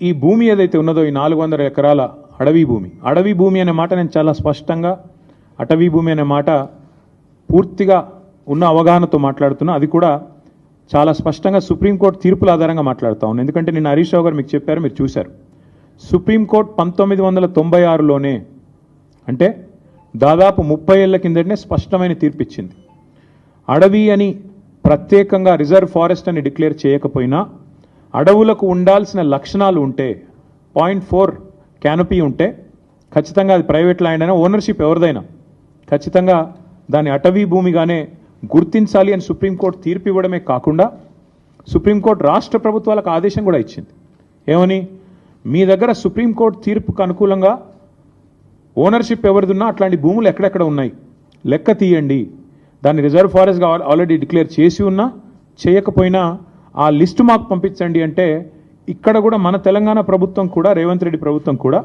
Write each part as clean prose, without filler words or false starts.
ఈ భూమి ఏదైతే ఉన్నదో ఈ 400 ఎకరాల అడవి భూమి అనే మాట నేను చాలా స్పష్టంగా అటవీ భూమి అనే మాట పూర్తిగా ఉన్న అవగాహనతో మాట్లాడుతున్నా. అది కూడా చాలా స్పష్టంగా సుప్రీంకోర్టు తీర్పుల ఆధారంగా మాట్లాడుతా ఉన్నాను. ఎందుకంటే నిన్న హరీష్ రావు గారు మీకు చెప్పారు, మీరు చూశారు. సుప్రీంకోర్టు 1996లోనే అంటే దాదాపు 30 ఏళ్ల కిందటనే స్పష్టమైన తీర్పు ఇచ్చింది. అడవి అని ప్రత్యేకంగా రిజర్వ్ ఫారెస్ట్ అని డిక్లేర్ చేయకపోయినా అడవులకు ఉండాల్సిన లక్షణాలు ఉంటే 0.4 క్యానపీ ఉంటే ఖచ్చితంగా అది ప్రైవేట్ ల్యాండ్ అయినా ఓనర్షిప్ ఎవరిదైనా ఖచ్చితంగా దాని అటవీ భూమిగానే గుర్తించాలి అని సుప్రీంకోర్టు తీర్పు ఇవ్వడమే కాకుండా సుప్రీంకోర్టు రాష్ట్ర ప్రభుత్వాలకు ఆదేశం కూడా ఇచ్చింది. ఏమని? మీ దగ్గర సుప్రీంకోర్టు తీర్పుకు అనుకూలంగా ఓనర్షిప్ ఎవరిదున్నా అట్లాంటి భూములు ఎక్కడెక్కడ ఉన్నాయి లెక్క తీయండి, దాన్ని రిజర్వ్ ఫారెస్ట్గా ఆల్రెడీ డిక్లేర్ చేసి ఉన్నా చేయకపోయినా ఆ లిస్టు మాకు పంపించండి అంటే ఇక్కడ కూడా మన తెలంగాణ ప్రభుత్వం కూడా రేవంత్ రెడ్డి ప్రభుత్వం కూడా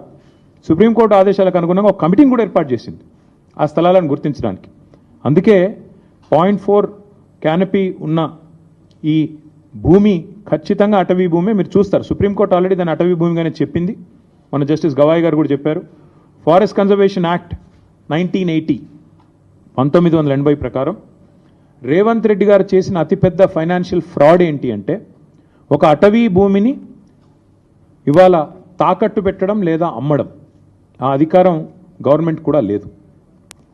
సుప్రీంకోర్టు ఆదేశాలకు అనుగుణంగా ఒక కమిటీని కూడా ఏర్పాటు చేసింది ఆ స్థలాలను గుర్తించడానికి. అందుకే 0.4 క్యానపీ ఉన్న ఈ భూమి ఖచ్చితంగా అటవీ భూమి. మీరు చూస్తారు సుప్రీంకోర్టు ఆల్రెడీ దాన్ని అటవీ భూమిగానే చెప్పింది. మన జస్టిస్ గవాయ్ గారు కూడా చెప్పారు. ఫారెస్ట్ కన్జర్వేషన్ యాక్ట్ 1980 ప్రకారం రేవంత్ రెడ్డి గారు చేసిన అతిపెద్ద ఫైనాన్షియల్ ఫ్రాడ్ ఏంటి అంటే ఒక అటవీ భూమిని ఇవాళ తాకట్టు పెట్టడం లేదా అమ్మడం ఆ అధికారం గవర్నమెంట్ కూడా లేదు.